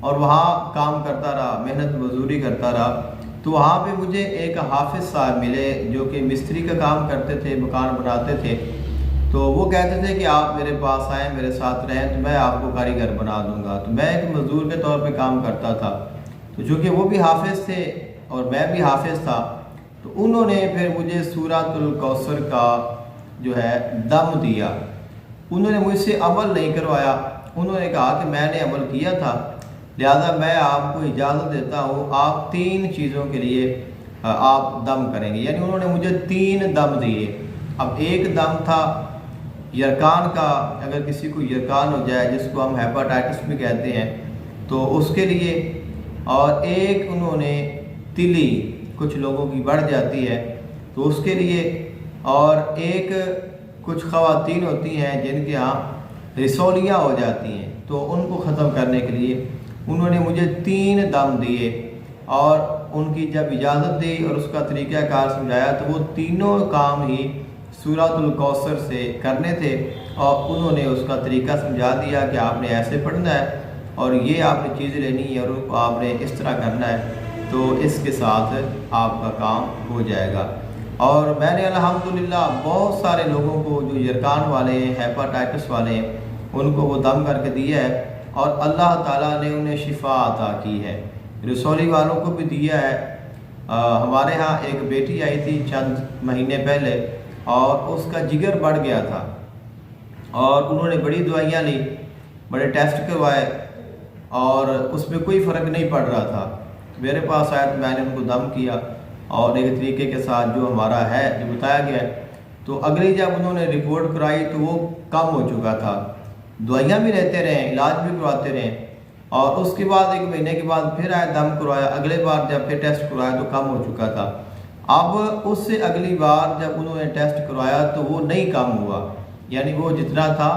اور وہاں کام کرتا رہا، محنت مزدوری کرتا رہا، تو وہاں پہ مجھے ایک حافظ صاحب ملے جو کہ مستری کا کام کرتے تھے، مکان بناتے تھے۔ تو وہ کہتے تھے کہ آپ میرے پاس آئیں، میرے ساتھ رہیں تو میں آپ کو کاریگر بنا دوں گا۔ تو میں ایک مزدور کے طور پہ کام کرتا تھا، تو چونکہ وہ بھی حافظ تھے اور میں بھی حافظ تھا، تو انہوں نے پھر مجھے سورۃ الکوثر کا جو ہے دم دیا۔ انہوں نے مجھ سے عمل نہیں کروایا، انہوں نے کہا کہ میں نے عمل کیا تھا، لہذا میں آپ کو اجازت دیتا ہوں، آپ 3 چیزوں کے لیے آپ دم کریں گے۔ یعنی انہوں نے مجھے 3 دم دیے۔ اب ایک دم تھا یرکان کا، اگر کسی کو یرکان ہو جائے جس کو ہم ہیپاٹائٹس بھی کہتے ہیں تو اس کے لیے، اور ایک انہوں نے تلی کچھ لوگوں کی بڑھ جاتی ہے تو اس کے لیے، اور ایک کچھ خواتین ہوتی ہیں جن کے ہاں رسولیاں ہو جاتی ہیں تو ان کو ختم کرنے کے لیے انہوں نے مجھے 3 دم دیے، اور ان کی جب اجازت دی اور اس کا طریقہ کار سمجھایا تو وہ تینوں کام ہی سورۃ الکوثر سے کرنے تھے، اور انہوں نے اس کا طریقہ سمجھا دیا کہ آپ نے ایسے پڑھنا ہے اور یہ آپ نے چیزیں لینی ہے اور ان کو آپ نے اس طرح کرنا ہے، تو اس کے ساتھ آپ کا کام ہو جائے گا۔ اور میں نے الحمدللہ بہت سارے لوگوں کو جو یرکان والے ہیں، ہیپاٹائٹس والے ہیں، ان کو وہ دم کر کے دیا ہے اور اللہ تعالیٰ نے انہیں شفا عطا کی ہے۔ رسولی والوں کو بھی دیا ہے۔ ہمارے ہاں ایک بیٹی آئی تھی چند مہینے پہلے اور اس کا جگر بڑھ گیا تھا، اور انہوں نے بڑی دوائیاں لی، بڑے ٹیسٹ کروائے اور اس میں کوئی فرق نہیں پڑ رہا تھا۔ میرے پاس آیا تو میں نے ان کو دم کیا اور ایک طریقے کے ساتھ جو ہمارا ہے جو بتایا گیا ہے، تو اگلی جب انہوں نے رپورٹ کرائی تو وہ کم ہو چکا تھا۔ دوائیاں بھی لیتے رہے، علاج بھی کرواتے رہے، اور اس کے بعد 1 مہینے کے بعد پھر آئے دم کروایا، اگلے بار جب پھر ٹیسٹ کروایا تو کم ہو چکا تھا۔ اب اس سے اگلی بار جب انہوں نے ٹیسٹ کروایا تو وہ نہیں کم ہوا، یعنی وہ جتنا تھا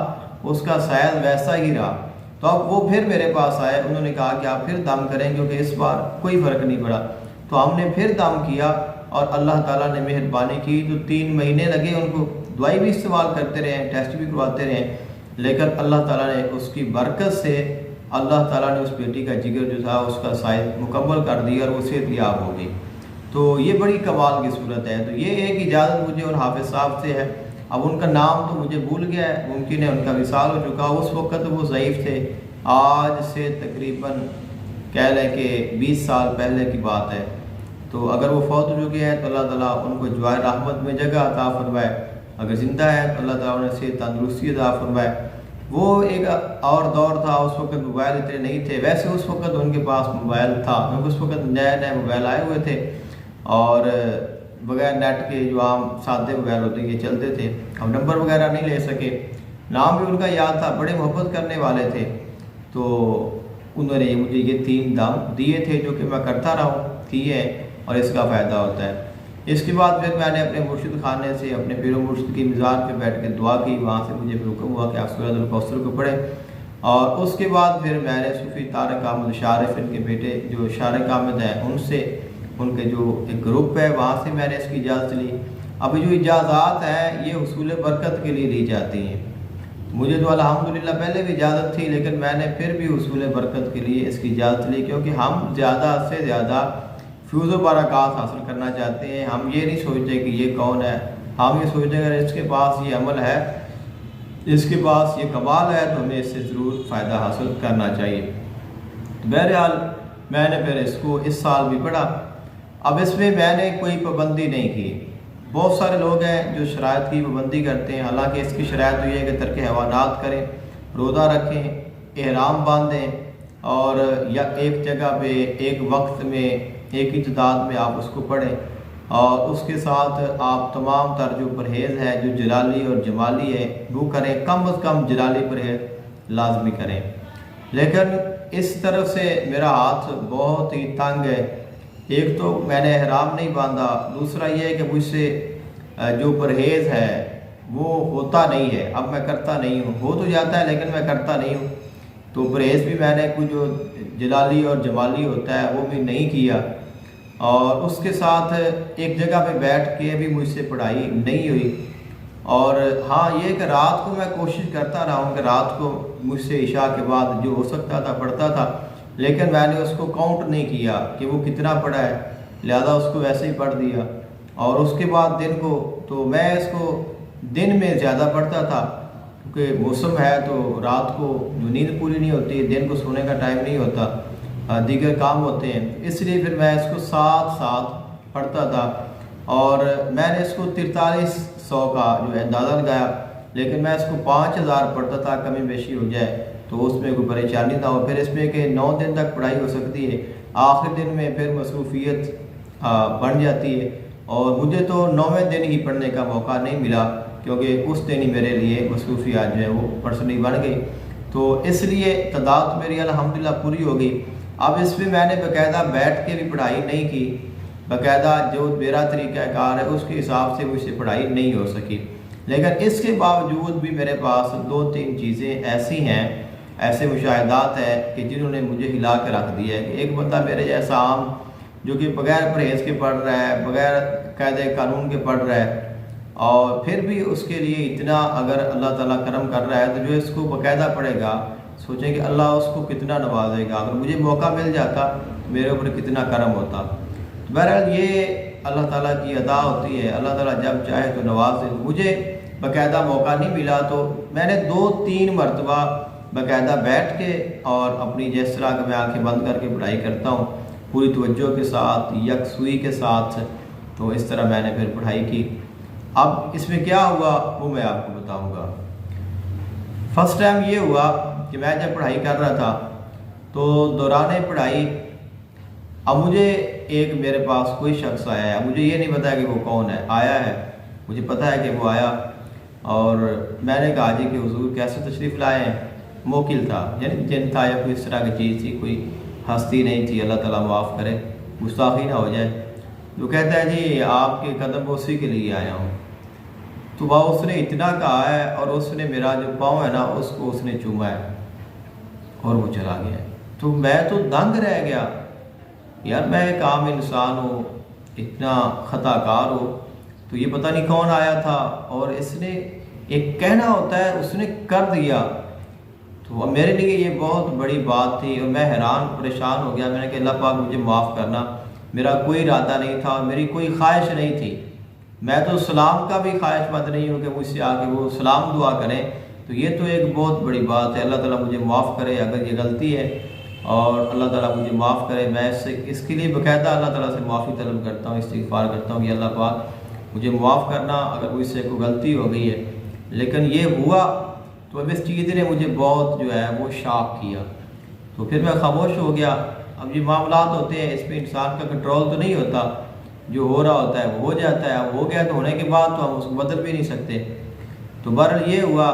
اس کا سائز ویسا ہی رہا۔ تو اب وہ پھر میرے پاس آئے، انہوں نے کہا کہ آپ پھر دم کریں کیونکہ اس بار کوئی فرق نہیں پڑا۔ تو ہم نے پھر دم کیا اور اللہ تعالیٰ نے مہربانی کی، تو 3 مہینے لگے ان کو، دوائی بھی استعمال کرتے رہے، ٹیسٹ بھی کرواتے رہے، لیکن اللہ تعالیٰ نے اس کی برکت سے اللہ تعالیٰ نے اس بیٹی کا جگر جو تھا اس کا سائز مکمل کر دیا اور وہ صحت یاب ہو گئی۔ تو یہ بڑی کمال کی صورت ہے۔ تو یہ ایک اجازت مجھے اور حافظ صاحب سے ہے۔ اب ان کا نام تو مجھے بھول گیا ہے، ممکن ہے ان کا وصال ہو چکا، اس وقت وہ ضعیف تھے، آج سے تقریباً کہہ لیں کہ 20 سال پہلے کی بات ہے۔ تو اگر وہ فوت ہو چکے ہیں تو اللہ تعالیٰ ان کو جوائے رحمت میں جگہ عطا فرمائے، اگر زندہ ہے تو اللہ تعالیٰ انہیں صحت تندرستی عطا فرمائے۔ وہ ایک اور دور تھا، اس وقت موبائل اتنے نہیں تھے، ویسے اس وقت ان کے پاس موبائل تھا کیونکہ اس وقت نئے نئے موبائل آئے ہوئے تھے اور بغیر نیٹ کے جو عام سادے موبائل ہوتے ہیں یہ چلتے تھے، ہم نمبر وغیرہ نہیں لے سکے، نام بھی ان کا یاد تھا، بڑے محبت کرنے والے تھے۔ تو انہوں نے مجھے یہ 3 دم دیے تھے جو کہ میں کرتا رہا ہوں، کیے اور اس کا فائدہ ہوتا ہے۔ اس کے بعد پھر میں نے اپنے مرشد خانے سے اپنے پیر و مرشد کی مزار پہ بیٹھ کے دعا کی، وہاں سے مجھے حکم ہوا کہ آپ سورۃ الکوثر کو پڑھیں، اور اس کے بعد پھر میں نے صوفی طارق احمد شارف ان کے بیٹے جو شارق احمد ہیں ان سے، ان کے جو ایک گروپ ہے وہاں سے میں نے اس کی اجازت لی۔ اب جو اجازات ہیں یہ حصول برکت کے لیے لی جاتی ہیں، مجھے تو الحمدللہ پہلے بھی اجازت تھی لیکن میں نے پھر بھی حصول برکت کے لیے اس کی اجازت لی، کیونکہ ہم زیادہ سے زیادہ فیوز و برکات حاصل کرنا چاہتے ہیں۔ ہم یہ نہیں سوچتے کہ یہ کون ہے، ہم یہ سوچتے ہیں اگر اس کے پاس یہ عمل ہے، اس کے پاس یہ کمال ہے تو ہمیں اس سے ضرور فائدہ حاصل کرنا چاہیے۔ بہرحال میں نے پھر اس کو اس سال بھی پڑھا۔ اب اس میں نے کوئی پابندی نہیں کی۔ بہت سارے لوگ ہیں جو شرائط کی پابندی کرتے ہیں، حالانکہ اس کی شرائط یہ ہے کہ ترک حیوانات کریں، روزہ رکھیں، احرام باندھیں، اور یا ایک جگہ پہ ایک وقت میں ایک ہی تعداد میں آپ اس کو پڑھیں، اور اس کے ساتھ آپ تمام تر جو پرہیز ہے جو جلالی اور جمالی ہے وہ کریں، کم از کم جلالی پرہیز لازمی کریں۔ لیکن اس طرف سے میرا ہاتھ بہت ہی تنگ ہے، ایک تو میں نے احرام نہیں باندھا، دوسرا یہ ہے کہ مجھ سے جو پرہیز ہے وہ ہوتا نہیں ہے، اب میں کرتا نہیں ہوں، ہو تو جاتا ہے لیکن میں کرتا نہیں ہوں۔ تو پرہیز بھی میں نے کچھ جو جلالی اور جمالی ہوتا ہے وہ بھی نہیں کیا، اور اس کے ساتھ ایک جگہ پہ بیٹھ کے بھی مجھ سے پڑھائی نہیں ہوئی۔ اور ہاں یہ کہ رات کو میں کوشش کرتا رہا ہوں کہ رات کو مجھ سے عشاء کے بعد جو ہو سکتا تھا پڑھتا تھا، لیکن میں نے اس کو کاؤنٹ نہیں کیا کہ وہ کتنا پڑھا ہے، لہذا اس کو ویسے ہی پڑھ دیا۔ اور اس کے بعد دن کو تو میں اس کو دن میں زیادہ پڑھتا تھا، کیونکہ موسم ہے تو رات کو جو نیند پوری نہیں ہوتی، دن کو سونے کا ٹائم نہیں ہوتا، دیگر کام ہوتے ہیں، اس لیے پھر میں اس کو ساتھ ساتھ پڑھتا تھا۔ اور میں نے اس کو 4300 کا جو ہے اندازہ لگایا، لیکن میں اس کو 5000 پڑھتا تھا، کمی بیشی ہو جائے تو اس میں کوئی پریشانی نہ ہو۔ پھر اس میں کہ 9 دن تک پڑھائی ہو سکتی ہے، آخر دن میں پھر مصروفیت بڑھ جاتی ہے، اور مجھے تو 9ویں دن ہی پڑھنے کا موقع نہیں ملا، کیونکہ اس دن ہی میرے لیے مصروفیات جو ہے وہ پرسنلی بڑھ گئی، تو اس لیے تعداد میری الحمدللہ پوری ہو گئی۔ اب اس میں میں نے باقاعدہ بیٹھ کے بھی پڑھائی نہیں کی، باقاعدہ جو میرا طریقہ کار ہے اس کے حساب سے مجھ سے پڑھائی نہیں ہو سکی، لیکن اس کے باوجود بھی میرے پاس 2-3 چیزیں ایسی ہیں، ایسے مشاہدات ہیں کہ جنہوں نے مجھے ہلا کے رکھ دیا ہے کہ ایک بندہ میرے جیسا عام جو کہ بغیر پرہیز کے پڑھ رہا ہے، بغیر قاعدہ قانون کے پڑھ رہا ہے، اور پھر بھی اس کے لیے اتنا اگر اللہ تعالیٰ کرم کر رہا ہے تو جو اس کو باقاعدہ پڑھے گا، سوچیں کہ اللہ اس کو کتنا نوازے گا۔ اگر مجھے موقع مل جاتا تو میرے اوپر کتنا کرم ہوتا۔ بہرحال یہ اللہ تعالیٰ کی عطا ہوتی ہے، اللہ تعالیٰ جب چاہے تو نواز دے۔ مجھے باقاعدہ موقع نہیں ملا تو میں نے 2-3 مرتبہ باقاعدہ بیٹھ کے اور اپنی جس طرح کہ میں آنکھیں بند کر کے پڑھائی کرتا ہوں، پوری توجہ کے ساتھ، یکسوئی کے ساتھ، تو اس طرح میں نے پھر پڑھائی کی۔ اب اس میں کیا ہوا وہ میں آپ کو بتاؤں گا۔ فرسٹ ٹائم یہ ہوا کہ میں جب پڑھائی کر رہا تھا تو دوران پڑھائی اب مجھے ایک میرے پاس کوئی شخص آیا ہے، مجھے یہ نہیں پتا کہ وہ کون ہے، آیا ہے، مجھے پتا ہے کہ وہ آیا، اور میں نے کہا جی کہ حضور کیسے تشریف لائے ہیں؟ موکل تھا، یعنی جن تھا یا کوئی اس طرح کی چیز تھی، کوئی ہستی نہیں تھی، اللہ تعالیٰ معاف کرے، گستاخی نہ ہو جائے۔ جو کہتا ہے جی آپ کے قدم بوسی کے لیے آیا ہوں، تو وہ اس نے اتنا کہا ہے اور اس نے میرا جو پاؤں ہے نا اس کو اس نے چوما ہے اور وہ چلا گیا ہے۔ تو میں تو دنگ رہ گیا، یار میں ایک عام انسان ہوں، اتنا خطا کار ہو، تو یہ پتہ نہیں کون آیا تھا اور اس نے ایک کہنا ہوتا ہے اس نے کر دیا۔ تو میرے لیے یہ بہت بڑی بات تھی اور میں حیران پریشان ہو گیا۔ میں نے کہا اللہ پاک مجھے معاف کرنا، میرا کوئی ارادہ نہیں تھا اور میری کوئی خواہش نہیں تھی، میں تو سلام کا بھی خواہش مند نہیں ہوں کہ مجھ سے آ کے وہ سلام دعا کریں، تو یہ تو ایک بہت بڑی بات ہے۔ اللہ تعالیٰ مجھے معاف کرے اگر یہ غلطی ہے، اور اللہ تعالیٰ مجھے معاف کرے۔ میں اس کے لیے باقاعدہ اللہ تعالیٰ سے معافی طلب کرتا ہوں، استغفار کرتا ہوں کہ اللہ پاک مجھے معاف کرنا اگر مجھ سے کوئی غلطی ہو گئی ہے۔ لیکن یہ ہوا تو اب اس چیز نے مجھے بہت جو ہے وہ شاک کیا، تو پھر میں خاموش ہو گیا۔ اب یہ معاملات ہوتے ہیں، اس میں انسان کا کنٹرول تو نہیں ہوتا، جو ہو رہا ہوتا ہے وہ ہو جاتا ہے، اب ہو گیا تو ہونے کے بعد تو ہم اس کو بدل بھی نہیں سکتے۔ تو بہرحال یہ ہوا،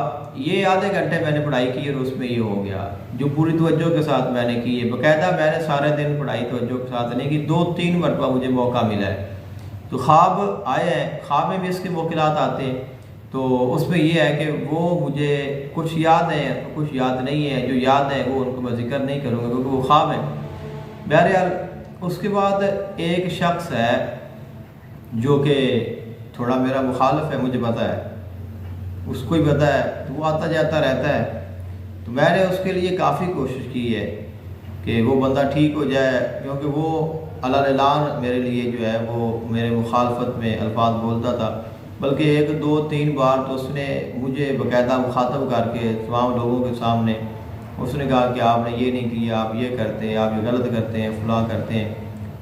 یہ آدھے گھنٹے میں نے پڑھائی کی اور اس میں یہ ہو گیا جو پوری توجہ کے ساتھ میں نے کی ہے۔ باقاعدہ میں نے سارے دن پڑھائی توجہ کے ساتھ نہیں کی، 2-3 مرتبہ مجھے موقع ملا ہے۔ تو خواب آئے ہیں، خواب میں بھی اس کے موکلات آتے ہیں، تو اس میں یہ ہے کہ وہ مجھے کچھ یاد ہیں کچھ یاد نہیں ہے، جو یاد ہے وہ ان کو میں ذکر نہیں کروں گا کیونکہ وہ خواب ہیں۔ بہرحال اس کے بعد ایک شخص ہے جو کہ تھوڑا میرا مخالف ہے، مجھے پتا ہے، اس کو ہی پتا ہے، تو وہ آتا جاتا رہتا ہے، تو میں نے اس کے لیے کافی کوشش کی ہے کہ وہ بندہ ٹھیک ہو جائے، کیونکہ وہ اعلان میرے لیے جو ہے وہ میرے مخالفت میں الفاظ بولتا تھا، بلکہ 1-2-3 بار تو اس نے مجھے باقاعدہ مخاطب کر کے تمام لوگوں کے سامنے اس نے کہا کہ آپ نے یہ نہیں کیا، آپ یہ کرتے ہیں، آپ یہ غلط کرتے ہیں، فلاں کرتے ہیں۔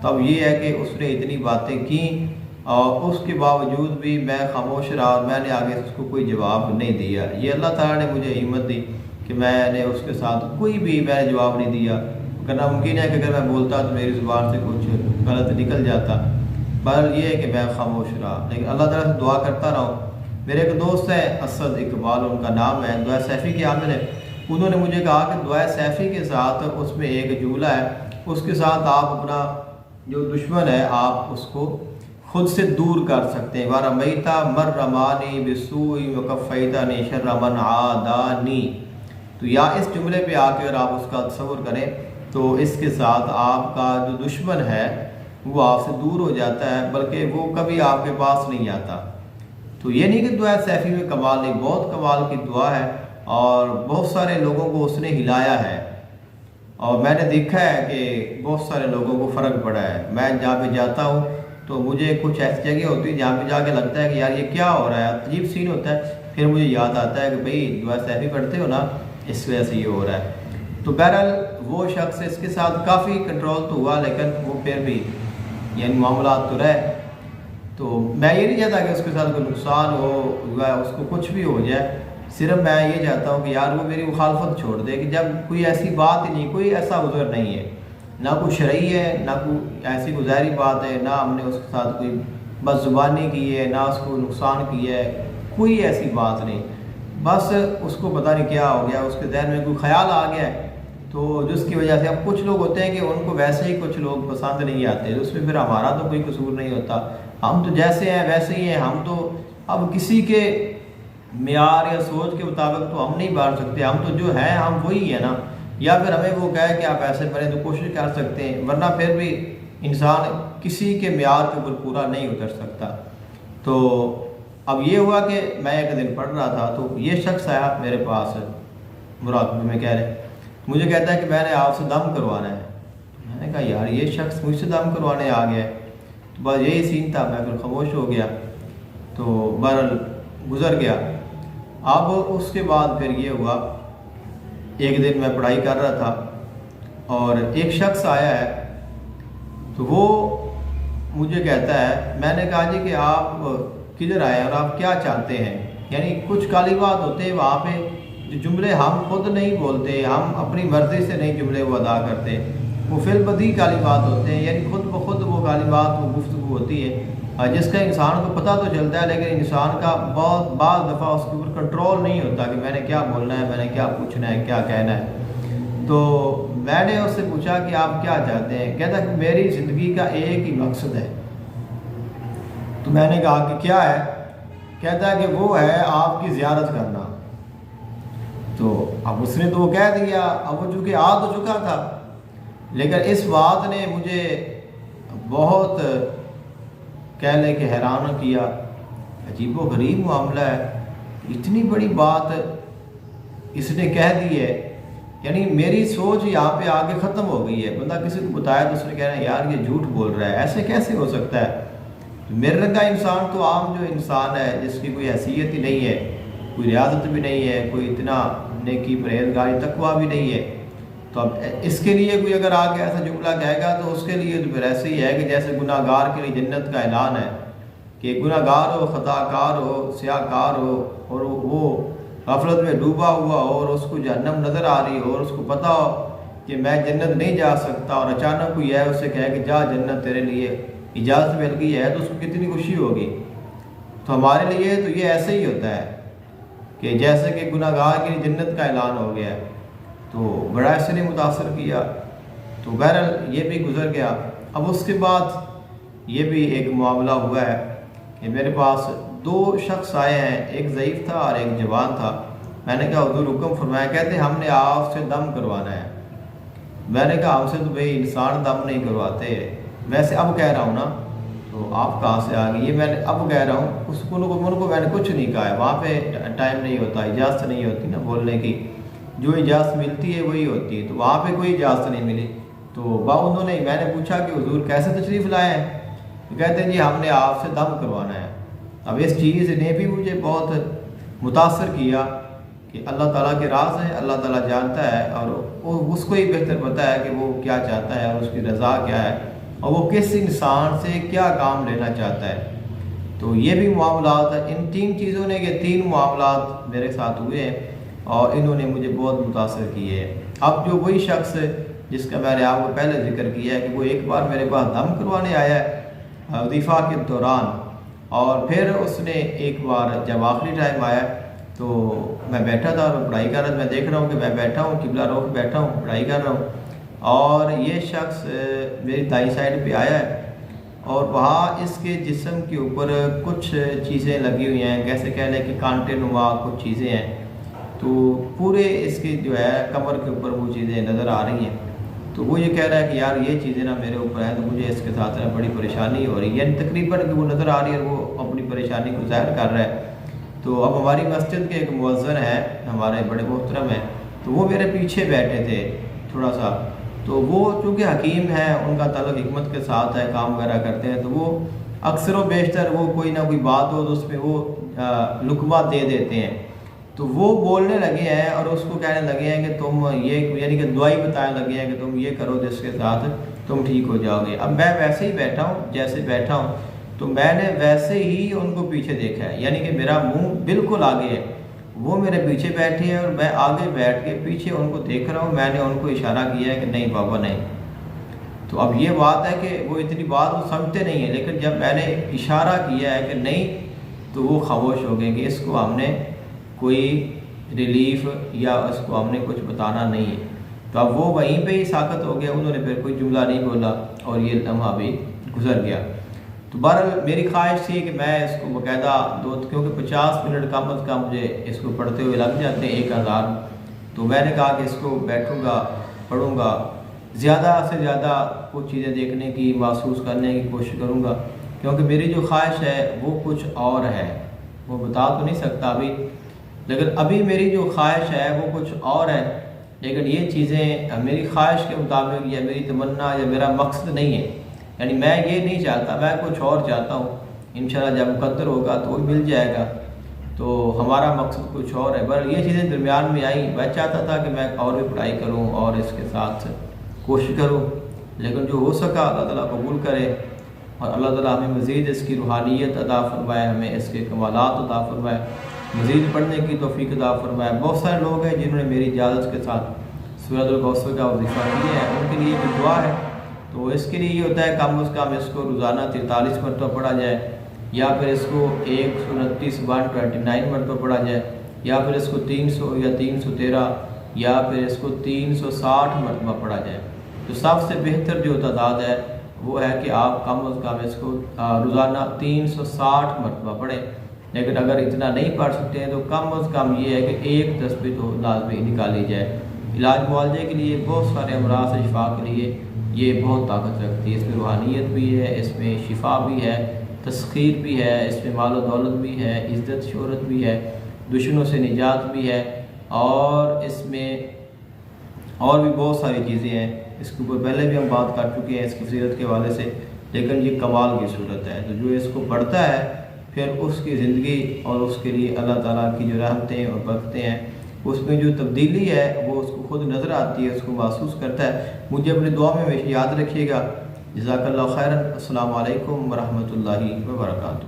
تو اب یہ ہے کہ اس نے اتنی باتیں کیں اور اس کے باوجود بھی میں خاموش رہا اور میں نے آگے اس کو کوئی جواب نہیں دیا۔ یہ اللہ تعالیٰ نے مجھے ہمت دی کہ میں نے اس کے ساتھ کوئی بھی میں نے جواب نہیں دیا، کرنا ممکن ہے کہ اگر میں بولتا تو میری زبان سے کچھ غلط نکل جاتا۔ بہرحال یہ ہے کہ میں خاموش رہا، لیکن اللہ تعالیٰ سے دعا کرتا رہا ہوں۔ میرے ایک دوست ہے اسد اقبال، ان کا نام ہے، دعائے سیفی کے عامل ہے، انہوں نے مجھے کہا کہ دعائے سیفی کے ساتھ اس میں ایک جملہ ہے، اس کے ساتھ آپ اپنا جو دشمن ہے آپ اس کو خود سے دور کر سکتے ہیں۔ وَرَمَيْتَ مَن رَمَانِي بِالسُّوءِ وَكَفَّيْتَنِي شَرَّ مَنْ عَادَانِي، تو یا اس جملے پہ آ کے اور آپ اس کا تصور کریں تو اس کے ساتھ آپ کا جو دشمن ہے وہ آپ سے دور ہو جاتا ہے، بلکہ وہ کبھی آپ کے پاس نہیں آتا۔ تو یہ نہیں کہ دعائے سیفی میں کمال نہیں، بہت کمال کی دعا ہے اور بہت سارے لوگوں کو اس نے ہلایا ہے۔ اور میں نے دیکھا ہے کہ بہت سارے لوگوں کو فرق پڑا ہے. میں جہاں پہ جاتا ہوں تو مجھے کچھ ایسی جگہ ہوتی ہے جہاں پہ جا کے لگتا ہے کہ یار یہ کیا ہو رہا ہے, عجیب سین ہوتا ہے. پھر مجھے یاد آتا ہے کہ بھئی دعا سیفی پڑھتے ہو نا, اس وجہ سے یہ ہو رہا ہے. تو بہرحال وہ شخص اس کے ساتھ کافی کنٹرول تو ہوا, لیکن وہ پھر بھی یعنی معاملات تو رہے. تو میں یہ نہیں چاہتا کہ اس کے ساتھ کوئی نقصان ہو یا اس کو کچھ بھی ہو جائے. صرف میں یہ چاہتا ہوں کہ یار وہ میری مخالفت چھوڑ دے, کہ جب کوئی ایسی بات ہی نہیں, کوئی ایسا عذر نہیں ہے, نہ کوئی شرعی ہے, نہ کوئی ایسی کوئی ظاہری بات ہے, نہ ہم نے اس کے ساتھ کوئی بد زبانی کی ہے, نہ اس کو نقصان کیا ہے, کوئی ایسی بات نہیں. بس اس کو پتہ نہیں کیا ہو گیا, اس کے ذہن میں کوئی خیال آ گیا ہے, تو جس کی وجہ سے اب کچھ لوگ ہوتے ہیں کہ ان کو ویسے ہی کچھ لوگ پسند نہیں آتے, اس میں پھر ہمارا تو کوئی قصور نہیں ہوتا. ہم تو جیسے ہیں ویسے ہی ہیں. ہم تو اب کسی کے معیار یا سوچ کے مطابق تو ہم نہیں بانٹ سکتے. ہم تو جو ہیں ہم وہی ہیں نا. یا پھر ہمیں وہ کہے کہ آپ ایسے بنیں تو کوشش کر سکتے ہیں, ورنہ پھر بھی انسان کسی کے معیار کے اوپر پورا نہیں اتر سکتا. تو اب یہ ہوا کہ میں ایک دن پڑھ رہا تھا تو یہ شخص آیا میرے پاس مراقبے میں, کہہ رہے مجھے کہتا ہے کہ میں نے آپ سے دم کروانا ہے. میں نے کہا یار یہ شخص مجھ سے دم کروانے آ گیا ہے. تو بس یہی سین تھا, میں پھر خاموش ہو گیا. تو بہرحال گزر گیا. اب اس کے بعد پھر یہ ہوا, ایک دن میں پڑھائی کر رہا تھا اور ایک شخص آیا ہے. تو وہ مجھے کہتا ہے, میں نے کہا جی کہ آپ کدھر آئے اور آپ کیا چاہتے ہیں. یعنی کچھ کلمات ہوتے ہیں وہاں پہ جو جملے ہم خود نہیں بولتے, ہم اپنی مرضی سے نہیں جملے وہ ادا کرتے, وہ فی البدیہہ کلمات ہوتے ہیں. یعنی خود بخود وہ کلمات وہ گفتگو ہوتی ہے جس کا انسان کو پتہ تو چلتا ہے, لیکن انسان کا بہت بعض دفعہ اس کے اوپر کنٹرول نہیں ہوتا کہ میں نے کیا بولنا ہے, میں نے کیا پوچھنا ہے, کیا کہنا ہے. تو میں نے اس سے پوچھا کہ آپ کیا چاہتے ہیں. کہتا کہ میری زندگی کا ایک ہی مقصد ہے. تو میں نے کہا کہ کیا ہے. کہتا ہے کہ وہ ہے آپ کی زیارت کرنا. تو اب اس نے تو وہ کہہ دیا, اب وہ چونکہ آ تو چکا تھا, لیکن اس بات نے مجھے بہت کہہ لے کہ حیران کیا. عجیب و غریب معاملہ ہے, اتنی بڑی بات اس نے کہہ دی ہے. یعنی میری سوچ یہاں پہ آگے ختم ہو گئی ہے. بندہ کسی کو بتایا تو اس نے کہنا یار یہ جھوٹ بول رہا ہے, ایسے کیسے ہو سکتا ہے. میرے رنگا انسان تو عام جو انسان ہے جس کی کوئی حیثیت ہی نہیں ہے, کوئی ریاضت بھی نہیں ہے, کوئی اتنا نیکی پرہیزگاری تقویٰ بھی نہیں ہے, تو اب اس کے لیے کوئی اگر آگے ایسا جملہ کہے گا تو اس کے لیے تو پھر ایسے ہی ہے کہ جیسے گناہ گار کے لیے جنت کا اعلان ہے کہ گناہ گار ہو, خطا کار ہو, سیاہ کار ہو, اور وہ غفلت میں ڈوبا ہوا ہو اور اس کو جہنم نظر آ رہی ہو اور اس کو پتہ ہو کہ میں جنت نہیں جا سکتا, اور اچانک کوئی ہے اس سے کہے کہ جا جنت تیرے لیے اجازت مل گئی ہے, تو اس کو کتنی خوشی ہوگی. تو ہمارے لیے تو یہ ایسے ہی ہوتا ہے کہ جیسے کہ گناہ گار کے لیے جنت کا اعلان ہو گیا ہے. تو بڑا اس نے متاثر کیا. تو بہرحال یہ بھی گزر گیا. اب اس کے بعد یہ بھی ایک معاملہ ہوا ہے کہ میرے پاس دو شخص آئے ہیں, ایک ضعیف تھا اور ایک جوان تھا. میں نے کہا حضور حکم فرمایا. کہتے ہم نے آپ سے دم کروانا ہے. میں نے کہا ہم سے تو بھئی انسان دم نہیں کرواتے, ویسے اب کہہ رہا ہوں نا. تو آپ کہاں سے آ گئی, یہ میں نے اب کہہ رہا ہوں. اس کو میں نے کچھ نہیں کہا ہے, وہاں پہ ٹائم نہیں ہوتا, اجازت نہیں ہوتی نا بولنے کی. جو اجازت ملتی ہے وہی ہوتی ہے, تو وہاں پہ کوئی اجازت نہیں ملی. تو انہوں نے, میں نے پوچھا کہ حضور کیسے تشریف لائے ہیں. تو کہتے ہیں جی ہم نے آپ سے دم کروانا ہے. اب اس چیز نے بھی مجھے بہت متاثر کیا کہ اللہ تعالیٰ کے راز ہے, اللہ تعالیٰ جانتا ہے, اور اس کو ہی بہتر پتہ ہے کہ وہ کیا چاہتا ہے اور اس کی رضا کیا ہے, اور وہ کس انسان سے کیا کام لینا چاہتا ہے. تو یہ بھی معاملات, ان تین چیزوں نے, یہ تین معاملات میرے ساتھ ہوئے ہیں اور انہوں نے مجھے بہت متاثر کیے ہیں. اب جو وہی شخص جس کا میں نے آپ کو پہلے ذکر کیا ہے کہ وہ ایک بار میرے پاس دم کروانے آیا ہے وظیفہ کے دوران, اور پھر اس نے ایک بار جب آخری ٹائم آیا تو میں بیٹھا تھا اور میں پڑھائی کر رہا تھا. میں دیکھ رہا ہوں کہ میں بیٹھا ہوں, قبلہ رخ بیٹھا ہوں, پڑھائی کر رہا ہوں, اور یہ شخص میری دائیں سائڈ پہ آیا ہے, اور وہاں اس کے جسم کے اوپر کچھ چیزیں لگی ہوئی ہیں, کیسے کہہ لیں کہ کانٹے نما کچھ چیزیں ہیں. تو پورے اس کے جو ہے کمر کے اوپر وہ چیزیں نظر آ رہی ہیں. تو وہ یہ کہہ رہا ہے کہ یار یہ چیزیں نا میرے اوپر ہیں, تو مجھے اس کے ساتھ نا بڑی پریشانی ہو رہی ہے. یعنی تقریباً کہ وہ نظر آ رہی ہے اور وہ اپنی پریشانی کو ظاہر کر رہا ہے. تو اب ہماری مسجد کے ایک مؤذن ہیں, ہمارے بڑے محترم ہیں, تو وہ میرے پیچھے بیٹھے تھے. تھوڑا سا، تو وہ چونکہ حکیم ہیں، ان کا تعلق حکمت کے ساتھ ہے، کام وغیرہ کرتے ہیں، تو وہ اکثر و بیشتر وہ کوئی نہ کوئی بات ہو تو اس میں وہ لقمہ دے دیتے ہیں۔ تو وہ بولنے لگے ہیں اور اس کو کہنے لگے ہیں کہ تم یہ، یعنی کہ دعائی بتانے لگے ہیں کہ تم یہ کرو جس کے ساتھ تم ٹھیک ہو جاؤ گے۔ اب میں ویسے ہی بیٹھا ہوں جیسے بیٹھا ہوں، تو میں نے ویسے ہی ان کو پیچھے دیکھا ہے، یعنی کہ میرا منہ بالکل آگے ہے، وہ میرے پیچھے بیٹھے ہیں اور میں آگے بیٹھ کے پیچھے ان کو دیکھ رہا ہوں۔ میں نے ان کو اشارہ کیا ہے کہ نہیں بابا نہیں۔ تو اب یہ بات ہے کہ وہ اتنی بات وہ سمجھتے نہیں ہیں، لیکن جب میں نے اشارہ کیا ہے کہ نہیں تو وہ خاموش ہو گئے کہ اس کو ہم نے کوئی ریلیف یا اس کو ہم نے کچھ بتانا نہیں ہے۔ تو اب وہ وہیں پہ ہی ساکت ہو گیا، انہوں نے پھر کوئی جملہ نہیں بولا اور یہ لمحہ بھی گزر گیا۔ تو بہرحال میری خواہش تھی کہ میں اس کو باقاعدہ کیونکہ 50 منٹ کم از کم مجھے اس کو پڑھتے ہوئے لگ جاتے ہیں 1000، تو میں نے کہا کہ اس کو بیٹھوں گا پڑھوں گا، زیادہ سے زیادہ کچھ چیزیں دیکھنے کی، محسوس کرنے کی کوشش کروں گا، کیونکہ میری جو خواہش ہے وہ کچھ اور ہے، وہ بتا تو نہیں سکتا ابھی، لیکن ابھی میری جو خواہش ہے وہ کچھ اور ہے، لیکن یہ چیزیں میری خواہش کے مطابق یا میری تمنا یا میرا مقصد نہیں ہے، یعنی میں یہ نہیں چاہتا، میں کچھ اور چاہتا ہوں۔ انشاءاللہ جب مقدر ہوگا تو وہ مل جائے گا، تو ہمارا مقصد کچھ اور ہے۔ بہرحال یہ چیزیں درمیان میں آئیں، میں چاہتا تھا کہ میں اور بھی پڑھائی کروں اور اس کے ساتھ کوشش کروں، لیکن جو ہو سکا اللہ تعالیٰ قبول کرے، اور اللہ تعالیٰ ہمیں مزید اس کی روحانیت عطا فرمائے، ہمیں اس کے کمالات عطا فرمائے، مزید پڑھنے کی توفیق عطا فرمائے۔ بہت سارے لوگ ہیں جنہوں نے میری اجازت کے ساتھ سورۃ الکوثر کا وظیفہ کیا ہے، ان کے لیے بھی دعا ہے، تو اس کے لیے یہ ہوتا ہے کم از کم اس کو روزانہ 43 مرتبہ پڑھا جائے، یا پھر اس کو 129 مرتبہ پڑھا جائے، یا پھر اس کو 300 یا 313 یا پھر اس کو 360 مرتبہ پڑھا جائے۔ تو سب سے بہتر جو تعداد ہے وہ ہے کہ آپ کم از کم اس کو روزانہ 360 مرتبہ پڑھیں، لیکن اگر اتنا نہیں پڑھ سکتے ہیں تو کم از کم یہ ہے کہ ایک تسبیح تو لازمی نکالی جائے۔ علاج معالجے کے لیے، بہت سارے امراض سے شفا کے لیے یہ بہت طاقت رکھتی ہے، اس میں روحانیت بھی ہے، اس میں شفا بھی ہے، تسخیر بھی ہے، اس میں مال و دولت بھی ہے، عزت شہرت بھی ہے، دشمنوں سے نجات بھی ہے، اور اس میں اور بھی بہت ساری چیزیں ہیں۔ اس کے اوپر پہلے بھی ہم بات کر چکے ہیں اس کی فضیلت کے حوالے سے، لیکن یہ کمال کی صورت ہے، تو جو اس کو پڑھتا ہے پھر اس کی زندگی اور اس کے لیے اللہ تعالیٰ کی جو رحمتیں اور برکتیں ہیں، اس میں جو تبدیلی ہے وہ اس کو خود نظر آتی ہے، اس کو محسوس کرتا ہے۔ مجھے اپنی دعا میں ہمیشہ یاد رکھیے گا۔ جزاک اللہ خیرا۔ السلام علیکم ورحمۃ اللہ وبرکاتہ۔